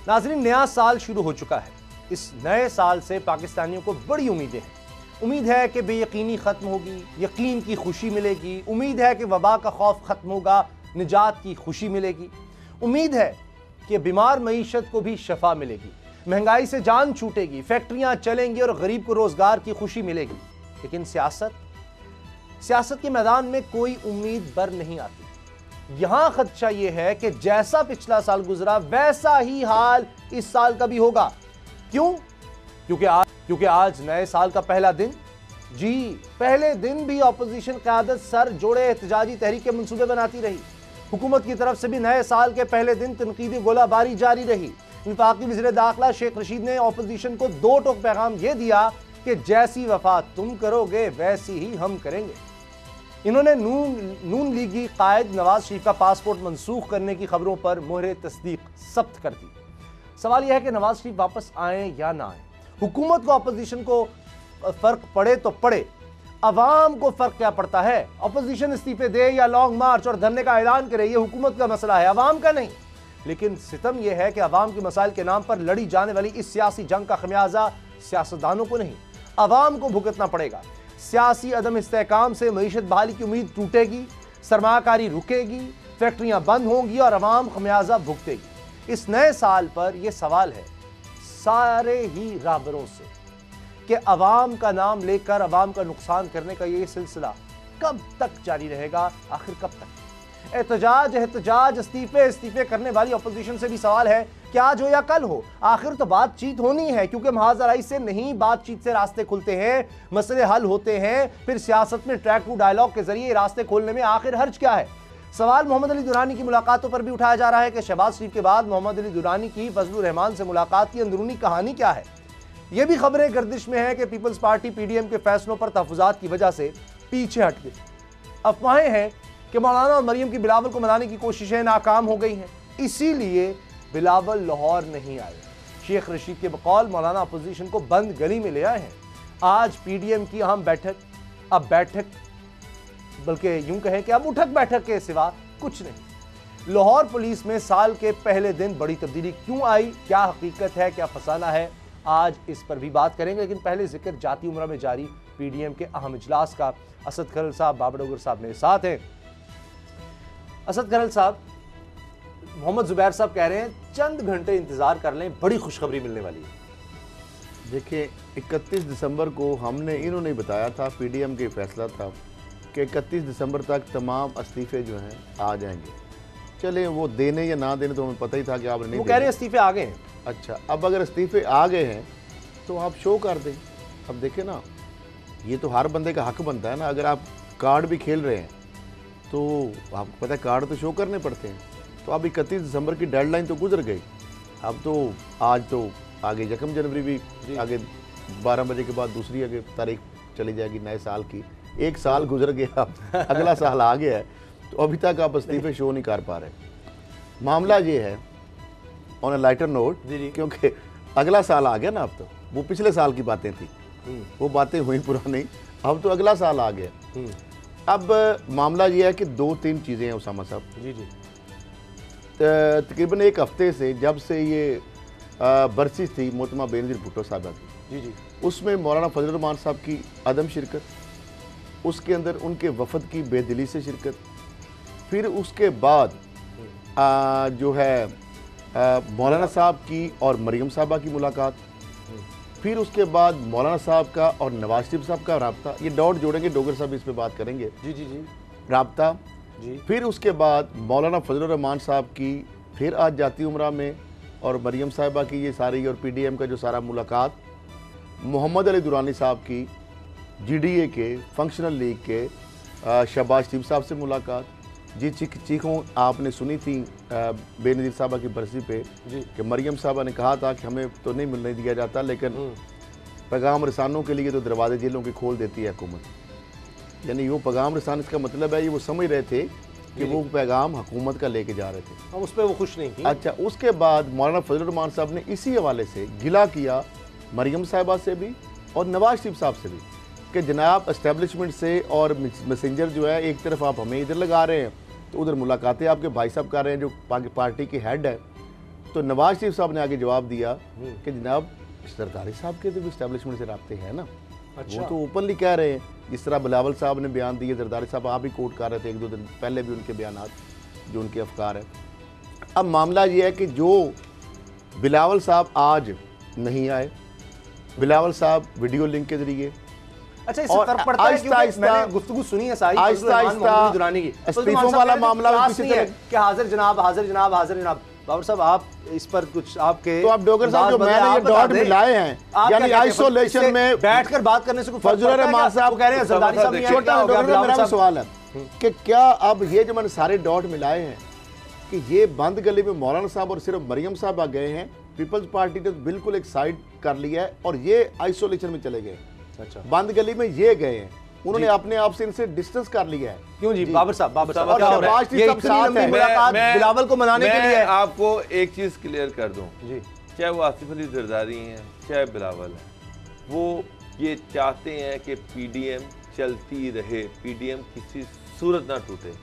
नाज़रीन, नया साल शुरू हो चुका है। इस नए साल से पाकिस्तानियों को बड़ी उम्मीदें हैं। उम्मीद है कि बेयकीनी खत्म होगी, यकीन की खुशी मिलेगी। उम्मीद है कि वबा का खौफ खत्म होगा, निजात की खुशी मिलेगी। उम्मीद है कि बीमार मईशत को भी शफा मिलेगी, महंगाई से जान छूटेगी, फैक्ट्रियां चलेंगी और गरीब को रोजगार की खुशी मिलेगी। लेकिन सियासत के मैदान में कोई उम्मीद बर नहीं आती। यहां खदशा यह है कि जैसा पिछला साल गुजरा वैसा ही हाल इस साल का भी होगा। क्यों? क्योंकि आज नए साल का पहला दिन। जी, पहले दिन भी अपोजिशन क़यादत सर जोड़े एहतजाजी तहरीक के मंसूबे बनाती रही। हुकूमत की तरफ से भी नए साल के पहले दिन तनकीदी गोलाबारी जारी रही। वफाकी वज़ीर दाखिला शेख रशीद ने अपोजिशन को दो टोक पैगाम यह दिया कि जैसी वफा तुम करोगे वैसी ही हम करेंगे। इन्होंने नून लीगी कायद नवाज शरीफ का पासपोर्ट मनसूख करने की खबरों पर मोहर तस्दीक सख्त कर दी। सवाल यह है कि नवाज शरीफ वापस आए या ना आए। हुकूमत को अपोजिशन को फर्क पड़े तो पड़े, अवाम को फर्क क्या पड़ता है? अपोजिशन इस्तीफे दे या लॉन्ग मार्च और धरने का ऐलान करे, यह हुकूमत का मसला है, अवाम का नहीं। लेकिन सितम यह है कि अवाम के मसाइल के नाम पर लड़ी जाने वाली इस सियासी जंग का खमियाजा सियासतदानों को नहीं, अवाम को भुगतना पड़ेगा। सियासी अदम इस्तेहकाम से मईशत बहाली की उम्मीद टूटेगी, सरमाकारी रुकेगी, फैक्ट्रियां बंद होंगी और अवाम खमियाजा भुगतेगी। इस नए साल पर यह सवाल है सारे ही राहबरों से कि अवाम का नाम लेकर अवाम का नुकसान करने का ये सिलसिला कब तक जारी रहेगा? आखिर कब तक? एहतजाज, इस्तीफे करने वाली अपोजिशन से भी सवाल है कि आज हो या कल हो, आखिर तो बातचीत होनी है। क्योंकि महाजराई से नहीं, बातचीत से रास्ते खुलते हैं, मसले हल होते हैं। फिर सियासत में ट्रैक टू डायलॉग के जरिए रास्ते खोलने में आखिर हर्ज क्या है? सवाल मोहम्मद अली दुरानी की मुलाकातों पर भी उठाया जा रहा है कि शहबाज शरीफ के बाद मोहम्मद अली दुरानी की फजलुर रहमान से मुलाकात की अंदरूनी कहानी क्या है? यह भी खबरें गर्दिश में है कि पीपल्स पार्टी पीडीएम के फैसलों पर तहफ़्फ़ुज़ात की वजह से पीछे हट गई। अफवाहें हैं कि मौलाना और मरियम की बिलावल को मनाने की कोशिशें नाकाम हो गई हैं, इसीलिए बिलावल लाहौर नहीं आए। शेख रशीद के बकौल मौलाना अपोजिशन को बंद गली में ले आए हैं। आज पीडीएम की अहम बैठक, अब बैठक बल्कि यूं कहें कि अब उठक बैठक के सिवा कुछ नहीं। लाहौर पुलिस में साल के पहले दिन बड़ी तब्दीली क्यों आई? क्या हकीकत है, क्या फसाना है? आज इस पर भी बात करेंगे। लेकिन पहले जिक्र जाती उम्रा में जारी पीडीएम के अहम इजलास का। असद खरल साहब, बाबर डोगर साहब मेरे साथ हैं। असद खरल साहब, मोहम्मद जुबैर साहब कह रहे हैं चंद घंटे इंतजार कर लें, बड़ी खुशखबरी मिलने वाली है। देखिए, 31 दिसंबर को इन्होंने बताया था, पीडीएम का फैसला था कि 31 दिसंबर तक तमाम इस्तीफे जो हैं आ जाएंगे। चले वो देने या ना देने तो हमें पता ही था कि आप नहीं, वो कह रहे हैं इस्तीफे आ गए हैं। अच्छा, अब अगर इस्तीफे आ गए हैं तो आप शो कर दें। अब देखें ना, ये तो हर बंदे का हक बनता है ना। अगर आप कार्ड भी खेल रहे हैं तो आपको पता है कार्ड तो शो करने पड़ते हैं। तो अब 31 दिसंबर की डेडलाइन तो गुजर गई। अब तो आज तो आगे 1 जनवरी भी आगे 12 बजे के बाद दूसरी आगे तारीख चली जाएगी नए साल की। एक साल गुजर गया, अब अगला साल आ गया है, तो अभी तक आप इस्तीफे शो नहीं कर पा रहे। मामला ये है ऑन अ लाइटर नोट, क्योंकि अगला साल आ गया ना। अब तो वो पिछले साल की बातें थी, वो बातें हुई पुरानी, अब तो अगला साल आ गया। अब मामला ये है कि 2-3 चीज़ें हैं उसामा साहब। जी जी, तकरीबन एक हफ्ते से जब से ये बरसी थी मोहतरमा बेनज़ीर भुट्टो साहबा की, जी, उसमें मौलाना फजलुर रहमान साहब की अदम शिरकत, उसके अंदर उनके वफद की बेदिली से शिरकत, फिर उसके बाद जो है मौलाना साहब की और मरियम साहबा की मुलाकात, फिर उसके बाद मौलाना साहब का और नवाज शरीफ साहब का रब्ता। ये डॉट जोड़ेंगे, डोगर साहब इस पर बात करेंगे। जी जी जी, रब्ता जी। फिर उसके बाद मौलाना फजलुर रहमान साहब की, फिर आज जाती उम्रा में और मरियम साहिबा की ये सारी, और पीडीएम का जो सारा मुलाकात, मोहम्मद अली दुरानी साहब की, जीडीए के फंक्शनल लीग के शहबाज शरीफ साहब से मुलाकात। जी, चीखों आपने सुनी थी बेनज़ीर साहबा की बरसी पे कि मरियम साहबा ने कहा था कि हमें तो नहीं मिलने दिया जाता, लेकिन पैगाम रसानों के लिए तो दरवाजे जेलों के खोल देती है हुकूमत। यानी वो पैगाम रसान, इसका मतलब है ये वो समझ रहे थे कि वो पैगाम हुकूमत का लेके जा रहे थे, उस पर वो खुश नहीं थी। अच्छा, उसके बाद मौलाना फजलुर रहमान साहब ने इसी हवाले से गिला किया मरियम साहिबा से भी और नवाज शरीफ साहब से भी कि जनाब इस्टेब्लिशमेंट से और मैसेंजर जो है, एक तरफ आप हमें इधर लगा रहे हैं तो उधर मुलाकातें आपके भाई साहब कर रहे हैं जो पार्टी के हेड है, तो नवाज शरीफ साहब ने आगे जवाब दिया कि जनाब जरदारी साहब के तो इस्टेब्लिशमेंट से रबते हैं ना। अच्छा। वो तो ओपनली कह रहे हैं, जिस तरह बिलावल साहब ने बयान दिए, जरदारी साहब आप भी कोट कर रहे थे 1-2 दिन पहले भी उनके बयान जो उनके अफकार है। अब मामला ये है कि जो बिलावल साहब आज नहीं आए, बिलावल साहब वीडियो लिंक के जरिए, अच्छा इससे फर्क पड़ता है क्योंकि मैंने गुफ्तगू सुनी है सारी आहिस्ता दुरानी की इस्तीफों वाला मामला कि हाजिर जनाब हाजिर जनाब हाजिर जनाब। बाबर साहब आप इस पर कुछ आपके तो आप डोगर साहब जो मैंने ये डॉट मिलाए हैं यानी आइसोलेशन में बैठकर बात करने से कोई फर्क फजलुर रहमान साहब कह रहे हैं जरदारी साहब ने छोटा मेरा सवाल है कि क्या अब ये जो मैंने सारे डॉट मिलाए हैं कि ये बंद गली में मौलाना साहब और सिर्फ मरियम साहब आ गए हैं, पीपल्स पार्टी ने बिल्कुल एक साइड कर लिया है और ये आइसोलेशन में चले गए। अच्छा, बंद गली में ये गए हैं, उन्होंने अपने आप से इनसे डिस्टेंस कर लिया है। क्यों जी बाबर साहब और शहबाज शरीफ साहब साथ हैं मुलाकात बिलावल को मनाने के लिए। आपको एक चीज क्लियर कर दूं जी, चाहे वो आसिफ अली जरदारी हैं चाहे बिलावल है, वो ये चाहते हैं कि पीडीएम चलती रहे, पीडीएम किसी सूरत ना टूटे,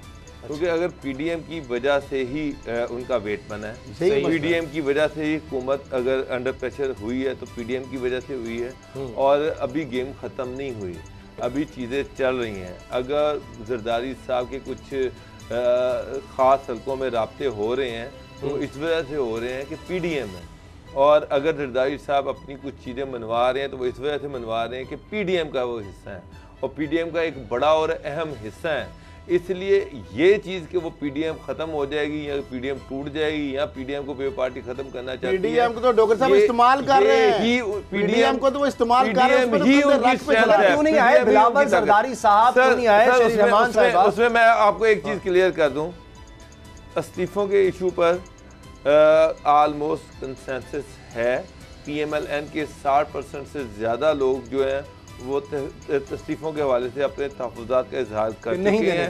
क्योंकि अगर पीडीएम की वजह से ही उनका वेट बना है, पीडीएम की वजह से ही हुकूमत अगर अंडर प्रेशर हुई है तो पीडीएम की वजह से हुई है और अभी गेम ख़त्म नहीं हुई, अभी चीज़ें चल रही हैं। अगर जरदारी साहब के कुछ ख़ास हलकों में राब्ते हो रहे हैं तो इस वजह से हो रहे हैं कि पीडीएम है, और अगर जरदारी साहब अपनी कुछ चीज़ें मनवा रहे हैं तो वो इस वजह से मनवा रहे हैं कि पीडीएम का वो हिस्सा है और पीडीएम का एक बड़ा और अहम हिस्सा है। इसलिए ये चीज़ कि वो पीडीएम खत्म हो जाएगी या पीडीएम टूट जाएगी या पीडीएम को पीपल पार्टी खत्म करना चाहती है, पीडीएम को तो डॉक्टर साहब इस्तेमाल कर रहे हैं, पीडीएम को तो वो इस्तेमाल कर रहे हैं, क्यों नहीं आए बिलावल जरदारी साहब, क्यों नहीं आए शेर रहमान साहब? उसमें मैं आपको एक चीज़ क्लियर कर दूं, इस्तीफों के इशू पर ऑलमोस्ट कंसेंसस है, पीएमएलएन के 60% से ज़्यादा लोग जो हैं वो इस्तीफों के हवाले से अपने तहफ़्फ़ुज़ात का इजहार कर चुके हैं।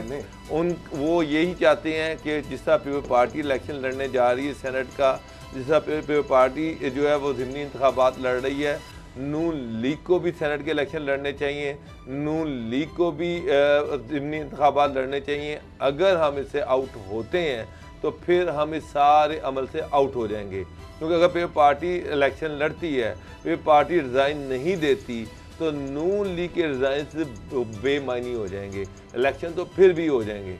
वो यही चाहते हैं कि जिस तरह पीपल पार्टी इलेक्शन लड़ने जा रही है सेनेट का, जिस तरह पीपल पार्टी जो है वो ज़िमनी इंतखाबात लड़ रही है, नून लीग को भी सेनेट के इलेक्शन लड़ने चाहिए, नून लीग को भी ज़िमनी इंतखाबात लड़ने चाहिए। अगर हम इससे आउट होते हैं तो फिर हम इस सारे अमल से आउट हो जाएंगे, क्योंकि अगर पीपल पार्टी इलेक्शन लड़ती है, पीपल पार्टी रिज़ाइन नहीं देती तो नून लीग के रिज़ाइन से बेमानी हो जाएंगे, इलेक्शन तो फिर भी हो जाएंगे।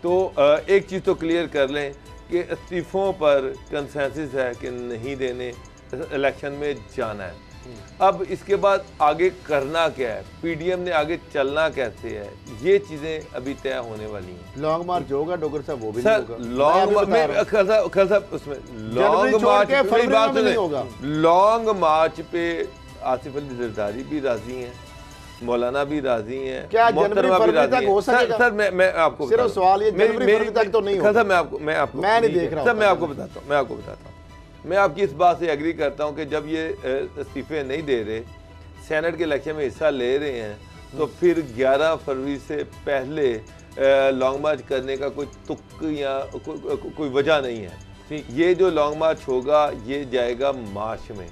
तो एक चीज़ तो क्लियर कर लें कि इस्तीफ़ों पर कंसेंसस है कि नहीं देने, इलेक्शन में जाना है। अब इसके बाद आगे करना क्या है, पीडीएम ने आगे चलना कैसे है, ये चीज़ें अभी तय होने वाली हैं। लॉन्ग मार्च होगा डॉक्टर साहब? वो भी सर लॉन्ग मार्च पे आसिफ अली जरदारी भी राजी हैं, मौलाना भी राजी हैं, क्या जनवरी फरवरी तक हो सकेगा? सर मैं आपको सिर्फ सवाल ये जनवरी फरवरी तक तो नहीं होगा। सर मैं नहीं देख रहा हूं, सर मैं आपको बताता हूं, मैं आपकी इस बात से एग्री करता हूं कि जब ये इस्तीफे नहीं दे रहे, सेनेट के इलेक्शन में हिस्सा ले रहे हैं, तो फिर 11 फरवरी से पहले लॉन्ग मार्च करने का कोई तुक या कोई वजह नहीं है। ये जो लॉन्ग मार्च होगा ये जाएगा मार्च में।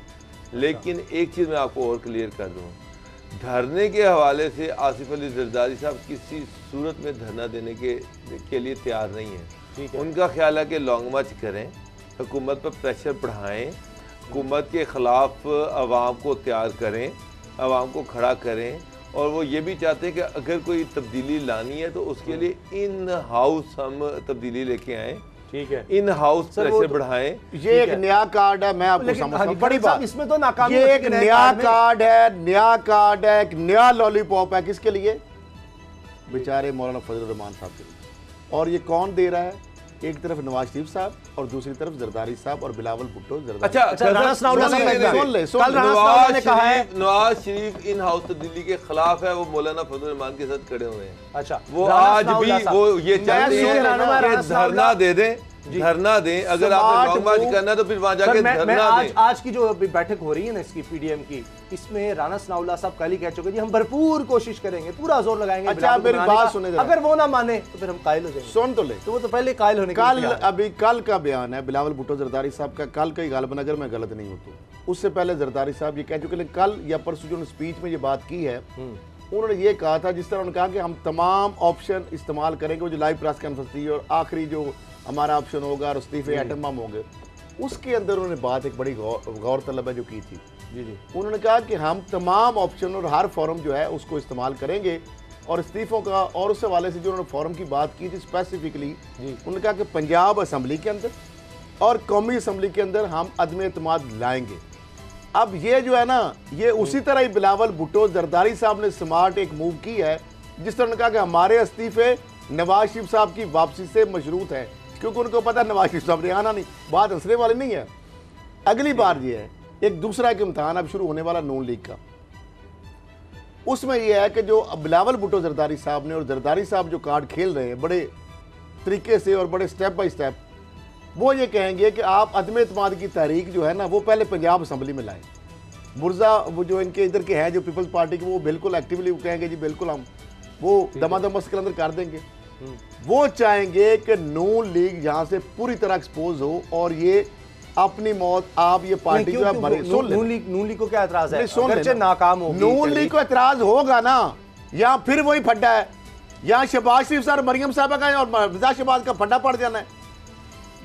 लेकिन एक चीज़ मैं आपको और क्लियर कर दूं, धरने के हवाले से आसिफ अली जरदारी साहब किसी सूरत में धरना देने के लिए तैयार नहीं है। उनका ख्याल है कि लॉन्ग मार्च करें, हुकूमत पर प्रेशर बढ़ाएं, हुकूमत के ख़िलाफ़ आवाम को तैयार करें, आवाम को खड़ा करें, और वो ये भी चाहते हैं कि अगर कोई तब्दीली लानी है तो उसके लिए इन हाउस हम तब्दीली लेके आएँ, ठीक है, इन हाउस प्रेशर बढ़ाएं। ये एक नया कार्ड है, मैं आपको समझता हूं, बड़ी बात इसमें तो नाकामी, ये एक नया कार्ड है, नया कार्ड है, एक नया लॉलीपॉप है। किसके लिए? बेचारे मौलाना फजलुर रहमान साहब के लिए। और ये कौन दे रहा है? एक तरफ नवाज शरीफ साहब और दूसरी तरफ जरदारी साहब और बिलावल भुट्टो। नवाज शरीफ इन हाउस तब्दीली के खिलाफ है, वो मौलाना फजलुर रहमान के साथ खड़े हुए हैं। अच्छा, वो आज भी वो ये चाहते हैं धरना दे दें, धरना दें, अगर आपने लॉन्ग मार्च करना है तो फिर वहां जाके धरना दें। आज की जो बैठक हो रही है ना इसकी पीडीएम की, इसमें राना सनाउल्लाह साहब कल ही कह चुके हैं हम भरपूर कोशिश करेंगे, पूरा जोर लगाएंगे। अच्छा मेरी बात सुने, अगर वो ना माने तो फिर हम कायल हो जाएंगे। सुन तो ले, तो वो तो पहले कायल होने कल अभी कल का बयान है बिलावल भुट्टो जरदारी साहब का, कल का ही गालिबन, अगर मैं गलत नहीं हूँ तो। उससे पहले जरदारी साहब ये कह चुके, लेकिन कल या परसों जो स्पीच में ये बात की है, उन्होंने ये कहा था, जिस तरह उन्होंने कहा कि हम तमाम ऑप्शन इस्तेमाल करेंगे, वो जो लाइव प्रेस कॉन्फ्रेंस थी और आखिरी जो हमारा ऑप्शन होगा और इस्तीफे एटम बम होंगे, उसके अंदर उन्होंने बात एक बड़ी गौर तलब है जो की थी। जी जी। उन्होंने कहा कि हम तमाम ऑप्शन और हर फॉरम जो है उसको इस्तेमाल करेंगे, और इस्तीफों का और उस हवाले से जो उन्होंने फॉरम की बात की थी स्पेसिफिकली, उन्होंने कहा कि पंजाब असम्बली के अंदर और कौमी असम्बली के अंदर हम अदम एतमाद लाएंगे। अब ये जो है ना, ये उसी तरह ही बिलावल भुट्टो जरदारी साहब ने स्मार्ट एक मूव की है, जिस तरह उन्होंने कहा कि हमारे इस्तीफे नवाज शरीफ साहब की वापसी से मशरूत है, क्योंकि उनको पता है नवाज शरीफ साहब ने आना नहीं, बात हंसने वाली नहीं है। अगली बार ये है एक दूसरा एक इम्तहान अब शुरू होने वाला नून लीग का, उसमें यह है कि जो बिलावल भुट्टो जरदारी साहब ने और जरदारी साहब जो कार्ड खेल रहे हैं बड़े तरीके से और बड़े स्टेप बाय स्टेप, वो ये कहेंगे कि आप अदम एतमाद की तहरीक जो है ना वो पहले पंजाब असम्बली में लाएं। मुर्जा वो जो इनके इधर के हैं जो पीपल्स पार्टी के, वो बिल्कुल एक्टिवली कहेंगे जी बिल्कुल हम वो दमादम मस्क के अंदर कर देंगे। वो चाहेंगे कि नून लीग यहाँ से पूरी तरह एक्सपोज हो और ये अपनी मौत आप ये पार्टी जो है भरे। नून लीग को क्या एतराज है? अगरचे नाकाम हो, नून लीग को एतराज होगा ना, यहाँ फिर वही फड्डा है, यहाँ शहबाज शरीफ साहब मरियम साहबा का और मिर्जा शहबाज का फड्डा पड़ जाना है।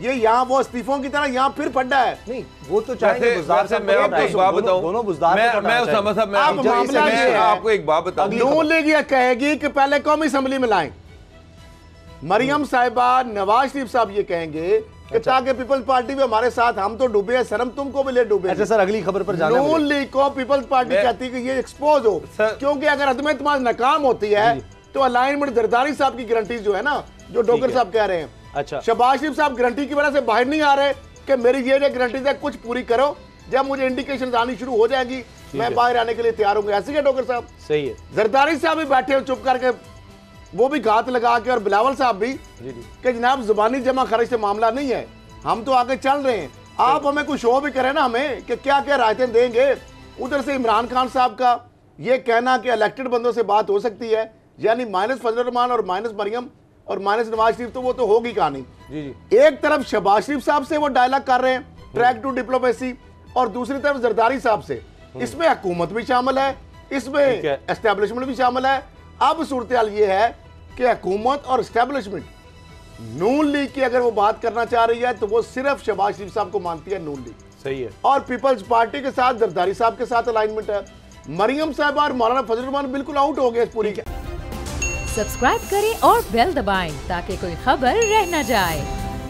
ये यहाँ वो इस्तीफों की तरह यहाँ फिर फड्डा है। नहीं वो तो चाहेंगे बुज़दार साहब। मैं आपको एक बात बताऊं, दोनों बुज़दार मैं उसामा साहब मैं आपको एक बात बताऊं, नून लीग ये कहेगी कि पहले कौमी असम्बली में लाएं, मरियम साहिबा नवाज शरीफ साहब ये कहेंगे कि ताकि पीपल्स पार्टी भी हमारे साथ, हम तो डूबे हैं, शर्म तुमको भी ले डूबे। अच्छा सर, अगली खबर पर जाना है। नून लीग को पीपल्स पार्टी कहती है कि ये एक्सपोज हो, क्योंकि अगर अदम एतमाद नाकाम होती है तो अलाइनमेंट जरदारी साहब की गारंटी जो है ना, जो डोगर साहब कह रहे हैं, अच्छा शहबाज शरीफ साहब गारंटी की वजह से बाहर नहीं आ रहे कि मेरी ये गारंटी है कुछ पूरी करो, जब मुझे इंडिकेशन आनी शुरू हो जाएगी मैं बाहर आने के लिए तैयार हूँ। ऐसे क्या डोगर साहब? सही है। जरदारी साहब भी बैठे हो चुप करके, वो भी घात लगा के, और बिलावल साहब भी कि जनाब जुबानी जमा खर्च से मामला नहीं है, हम तो आगे चल रहे हैं, आप हमें कुछ शो भी करें ना हमें कि क्या क्या रायतें देंगे। उधर से इमरान खान साहब का ये कहना कि इलेक्टेड बंदों से बात हो सकती है, यानी माइनस फजल रहमान और माइनस मरियम और माइनस नवाज शरीफ, तो वो तो होगी कहानी। एक तरफ शहबाज शरीफ साहब से वो डायलॉग कर रहे हैं ट्रैक टू डिप्लोमेसी, और दूसरी तरफ जरदारी साहब से, इसमें हुकूमत भी शामिल है, इसमें एस्टेब्लिशमेंट भी शामिल है। अब सूरत हाल ये है कि हुकूमत और एस्टेब्लिशमेंट नून लीग की अगर वो बात करना चाह रही है तो वो सिर्फ शहबाज शरीफ साहब को मानती है नून लीग, सही है, और पीपल्स पार्टी के साथ जरदारी साहब के साथ अलाइनमेंट है। मरियम साहब और मौलाना फजल रहमान बिल्कुल आउट हो गए इस पूरी। सब्सक्राइब करें और बेल दबाएं ताकि कोई खबर रह न जाए।